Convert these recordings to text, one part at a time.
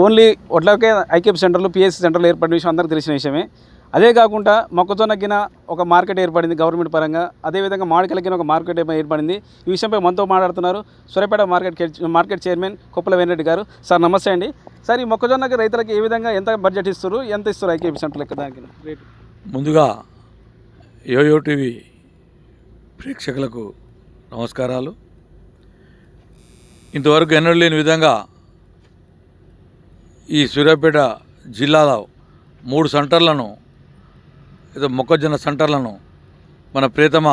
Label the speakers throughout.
Speaker 1: Only వడ్లకే IKP సెంటర్లు PSC సెంటర్లు ఏర్పడిన విషయం అందరికీ తెలిసిన విషయమే. అదే కాకుండా మొక్కజొన్నకిన ఒక మార్కెట్ ఏర్పడింది గవర్నమెంట్ పరంగా. అదేవిధంగా మామిడికాయలకిన ఒక మార్కెట్ ఏర్పడింది. ఈ విషయంపై మనతో మాట్లాడుతున్నారు సూర్యాపేట మార్కెట్ చైర్మన్ కొప్పుల వేణిరెడ్డి గారు. సార్ నమస్తే అండి. సార్ ఈ మొక్కజొన్నకి రైతులకు ఏ విధంగా ఎంత బడ్జెట్ ఇస్తారు, ఎంత ఇస్తారు ఐకేపీ సెంటర్ లెక్క దానికి రేటు?
Speaker 2: ముందుగా యోయో టీవీ ప్రేక్షకులకు నమస్కారాలు. ఇంతవరకు ఎన్నడూ లేని విధంగా ఈ సూర్యాపేట జిల్లాలో 3 సెంటర్లను మొక్కజొన్న సెంటర్లను మన ప్రియతమ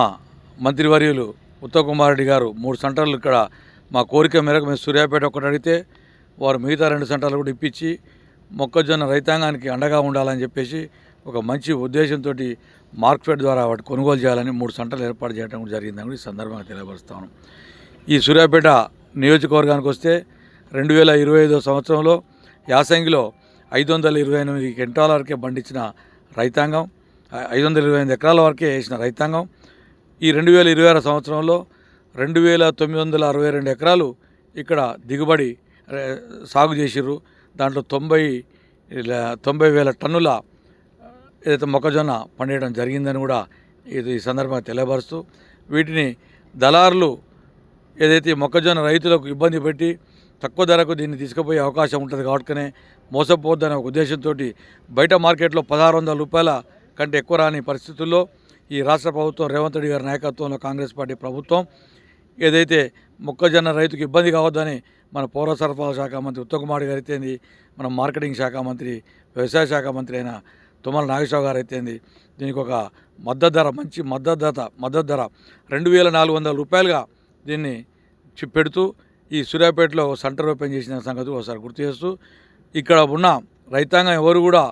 Speaker 2: మంత్రివర్యులు ఉత్తమ్ కుమార్ రెడ్డి గారు 3 సెంటర్లు ఇక్కడ మా కోరిక మేరకు మేము సూర్యాపేట ఒకటి అడిగితే వారు మిగతా 2 సెంటర్లు కూడా ఇప్పించి మొక్కజొన్న రైతాంగానికి అండగా ఉండాలని చెప్పేసి ఒక మంచి ఉద్దేశంతో మార్కెట్ ద్వారా వాటి కొనుగోలు చేయాలని 3 సెంటర్లు ఏర్పాటు చేయడం కూడా జరిగిందని కూడా ఈ సందర్భంగా తెలియపరుస్తాను. ఈ సూర్యాపేట నియోజకవర్గానికి వస్తే 2025 సంవత్సరంలో యాసంగిలో 528 క్వింటాల వరకే పండించిన రైతాంగం, 528 ఎకరాల వరకే వేసిన రైతాంగం. ఈ 2026 సంవత్సరంలో 2962 ఎకరాలు ఇక్కడ దిగుబడి సాగు చేసిర్రు. దాంట్లో 90,000 టన్నుల ఏదైతే మొక్కజొన్న పండించడం జరిగిందని కూడా ఇది సందర్భంగా తెలియపరుస్తూ, వీటిని దళారులు ఏదైతే మొక్కజొన్న రైతులకు ఇబ్బంది పెట్టి తక్కువ ధరకు దీన్ని తీసుకుపోయే అవకాశం ఉంటుంది కాబట్టినే మోసపోద్దనే ఒక ఉద్దేశంతో బయట మార్కెట్లో 1,600 రూపాయల కంటే ఎక్కువ రాని పరిస్థితుల్లో ఈ రాష్ట్ర ప్రభుత్వం రేవంత్ రెడ్డి గారి నాయకత్వంలో కాంగ్రెస్ పార్టీ ప్రభుత్వం ఏదైతే మొక్కజొన్న రైతుకు ఇబ్బంది కావద్దని మన పౌర సరఫరాల శాఖ మంత్రి ఉత్తమ్ కుమార్ గారు అయితేంది, మన మార్కెటింగ్ శాఖ మంత్రి, వ్యవసాయ శాఖ మంత్రి అయిన తుమ్మల నాగేశ్వరరావు గారు అయితేంది, దీనికి ఒక మద్దతు ధర, మంచి మద్దతు ధర 2,400 రూపాయలుగా దీన్ని పెడుతూ ఈ సూర్యాపేటలో సెంటర్ ఓపెన్ చేసిన సంగతి ఒకసారి గుర్తు చేస్తూ, ఇక్కడ ఉన్న రైతాంగం ఎవరు కూడా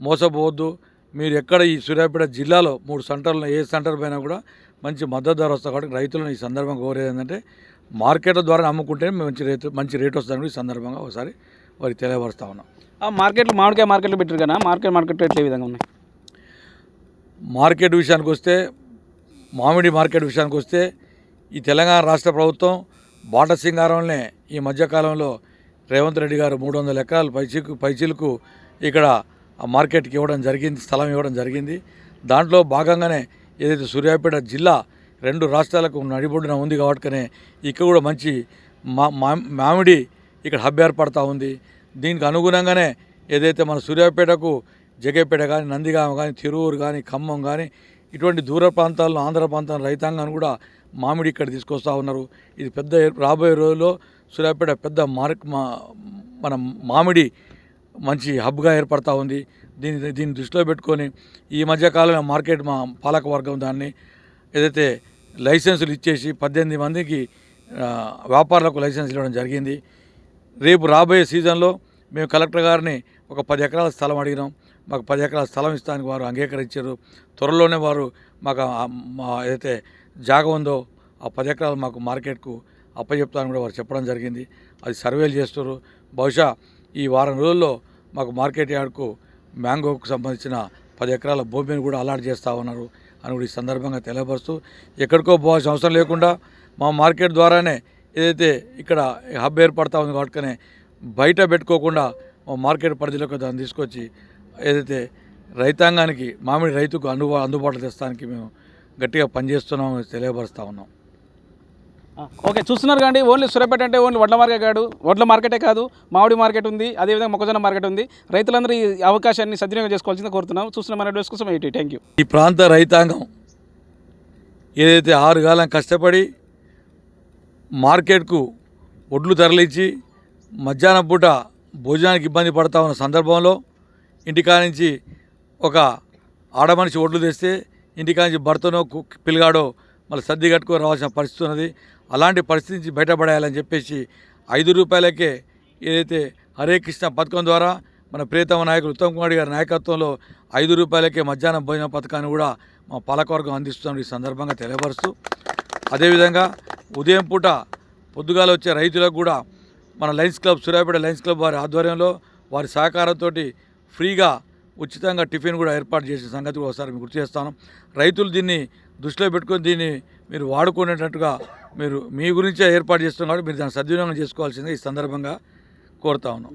Speaker 2: మోసపోవద్దు. మీరు ఎక్కడ ఈ సూర్యాపేట జిల్లాలో 3 సెంటర్లు ఏ సెంటర్ పైన కూడా మంచి మద్దతు ధర వస్తుంది కాబట్టి రైతులను ఈ సందర్భంగా కోరేది ఏంటంటే మార్కెట్ల ద్వారా అమ్ముకుంటే మంచి రేటు వస్తుందని ఈ సందర్భంగా ఒకసారి వారికి తెలియపరుస్తూ ఉన్నాం.
Speaker 1: ఆ మార్కెట్లు మామిడికాయ మార్కెట్లు పెట్టారు కదా, మార్కెట్ రేట్లు ఏ విధంగా ఉన్నాయి?
Speaker 2: మార్కెట్ విషయానికి వస్తే, మామిడి మార్కెట్ విషయానికి వస్తే ఈ తెలంగాణ రాష్ట్ర ప్రభుత్వం బాట సింగారంలోనే ఈ మధ్యకాలంలో రేవంత్ రెడ్డి గారు 300 ఎకరాలు పైచీలకు ఇక్కడ ఆ మార్కెట్కి ఇవ్వడం జరిగింది, స్థలం ఇవ్వడం జరిగింది. దాంట్లో భాగంగానే ఏదైతే సూర్యాపేట జిల్లా 2 రాష్ట్రాలకు నడిబొడ్డున ఉంది కాబట్టినే ఇక్కడ కూడా మంచి మామిడి ఇక్కడ హబ్ ఏర్పడతా ఉంది. దీనికి అనుగుణంగానే ఏదైతే మన సూర్యాపేటకు జగేపేట కానీ, నందిగామ కానీ, తిరువురు కానీ, ఖమ్మం కానీ ఇటువంటి దూర ప్రాంతాల్లో ఆంధ్ర ప్రాంతాల రైతాంగాన్ని కూడా మామిడి ఇక్కడ తీసుకొస్తూ ఉన్నారు. ఇది పెద్ద రాబోయే రోజుల్లో సూర్యాపేట పెద్ద మన మామిడి మంచి హబ్గా ఏర్పడతా ఉంది. దీన్ని దృష్టిలో పెట్టుకొని ఈ మధ్యకాలంలో మార్కెట్ మా పాలకవర్గం దాన్ని ఏదైతే లైసెన్సులు ఇచ్చేసి 18 మందికి వ్యాపారులకు లైసెన్స్ ఇవ్వడం జరిగింది. రేపు రాబోయే సీజన్లో మేము కలెక్టర్ గారిని ఒక 10 ఎకరాల స్థలం అడిగినాం. మాకు 10 ఎకరాల స్థలం ఇస్తానికి వారు అంగీకరించారు. త్వరలోనే వారు మాకు ఏదైతే జాగ ఉందో ఆ 10 ఎకరాలు మాకు మార్కెట్కు అప్పచెప్తానని కూడా వారు చెప్పడం జరిగింది. అది సర్వేలు చేస్తారు. బహుశా ఈ వారం రోజుల్లో మాకు మార్కెట్ యార్డ్కు మ్యాంగోకు సంబంధించిన 10 ఎకరాల భూమిని కూడా అలాట్ చేస్తూ ఉన్నారు అని కూడా ఈ సందర్భంగా తెలియపరుస్తూ, ఎక్కడికో పోవాల్సిన అవసరం లేకుండా మా మార్కెట్ ద్వారానే ఏదైతే ఇక్కడ హబ్ ఏర్పడతా ఉంది కాబట్టి బయట పెట్టుకోకుండా మా మార్కెట్ పరిధిలోకి దాన్ని తీసుకొచ్చి ఏదైతే రైతాంగానికి మామిడి రైతుకు అందుబాటులో తెస్తానికి మేము గట్టిగా పనిచేస్తున్నామని తెలియపరుస్తూ ఉన్నాం.
Speaker 1: ఓకే, చూస్తున్నారు కానీ ఓన్లీ సూర్యాపేట అంటే ఓన్లీ వడ్ల మార్కెటే కాదు, మామిడి మార్కెట్ ఉంది, అదేవిధంగా మొక్కజొన్న మార్కెట్ ఉంది. రైతులందరూ ఈ అవకాశాన్ని సద్వినియోగం చేసుకోవాల్సింది కోరుతున్నాం. చూస్తున్న మన వీడియోస్ కోసం థ్యాంక్ యూ.
Speaker 2: ఈ ప్రాంత రైతాంగం ఏదైతే 6 కాలం కష్టపడి మార్కెట్కు ఒడ్లు తరలించి మధ్యాహ్నం పూట భోజనానికి ఇబ్బంది పడతా ఉన్న సందర్భంలో ఇంటికా నుంచి ఒక ఆడమనిషి ఒడ్లు తెస్తే ఇంటికా నుంచి భర్తనో పిల్లగాడో మళ్ళీ సర్ది కట్టుకొని రావాల్సిన పరిస్థితి ఉన్నది. అలాంటి పరిస్థితి నుంచి బయటపడేయాలని చెప్పేసి 5 రూపాయలకే ఏదైతే హరే కృష్ణ పథకం ద్వారా మన ప్రియతమ నాయకులు ఉత్తమ్ కుమార్ గారి నాయకత్వంలో 5 రూపాయలకే మధ్యాహ్నం భోజన పథకాన్ని కూడా మా పాలకవర్గం అందిస్తున్న ఈ సందర్భంగా తెలియపరుస్తూ, అదేవిధంగా ఉదయం పూట పొద్దుగాల వచ్చే రైతులకు కూడా మన Lions club, Suryapet Lions club వారి ఆధ్వర్యంలో వారి సహకారంతో ఫ్రీగా ఉచితంగా టిఫిన్ కూడా ఏర్పాటు చేసిన సంగతి ఒకసారి మీకు గుర్తు చేస్తాను. రైతులు దీన్ని దృష్టిలో పెట్టుకొని దీన్ని మీరు వాడుకునేటట్టుగా మీరు మీ గురించే ఏర్పాటు చేస్తున్నాం కాబట్టి మీరు దాన్ని సద్వినియోగం చేసుకోవాల్సిందిగా ఈ సందర్భంగా కోరుతా ఉన్నాం.